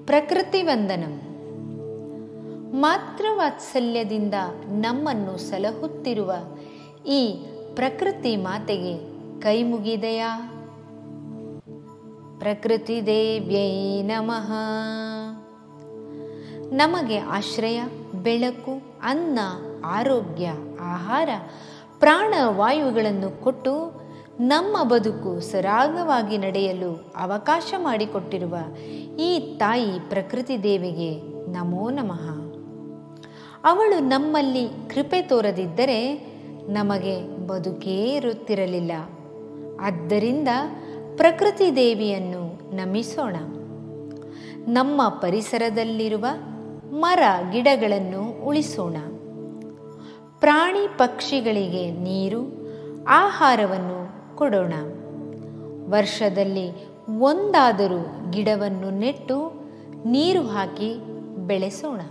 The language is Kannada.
ಪ್ರಕೃತಿ ವಂದನಂ. ಮಾತೃವಾತ್ಸಲ್ಯದಿಂದ ನಮ್ಮನ್ನು ಸಲಹುತ್ತಿರುವ ಈ ಪ್ರಕೃತಿ ಮಾತೆಗೆ ಕೈ ಮುಗಿದೆಯಾ? ಪ್ರಕೃತಿ ದೇವ್ಯೈ ನಮಃ. ನಮಗೆ ಆಶ್ರಯ, ಬೆಳಕು, ಅನ್ನ, ಆರೋಗ್ಯ, ಆಹಾರ, ಪ್ರಾಣವಾಯುಗಳನ್ನು ಕೊಟ್ಟು ನಮ್ಮ ಬದುಕು ಸರಾಗವಾಗಿ ನಡೆಯಲು ಅವಕಾಶ ಮಾಡಿಕೊಟ್ಟಿರುವ ಈ ತಾಯಿ ಪ್ರಕೃತಿ ದೇವಿಗೆ ನಮೋ ನಮಃ. ಅವಳು ನಮ್ಮಲ್ಲಿ ಕೃಪೆ ತೋರದಿದ್ದರೆ ನಮಗೆ ಬದುಕೇ ಇರುತ್ತಿರಲಿಲ್ಲ. ಆದ್ದರಿಂದ ಪ್ರಕೃತಿ ದೇವಿಯನ್ನು ನಮಿಸೋಣ. ನಮ್ಮ ಪರಿಸರದಲ್ಲಿರುವ ಮರ ಗಿಡಗಳನ್ನು ಉಳಿಸೋಣ. ಪ್ರಾಣಿ ಪಕ್ಷಿಗಳಿಗೆ ನೀರು, ಆಹಾರವನ್ನು ಕೊಡೋಣ. ವರ್ಷದಲ್ಲಿ ಒಂದಾದರೂ ಗಿಡವನ್ನು ನೆಟ್ಟು ನೀರು ಹಾಕಿ ಬೆಳೆಸೋಣ.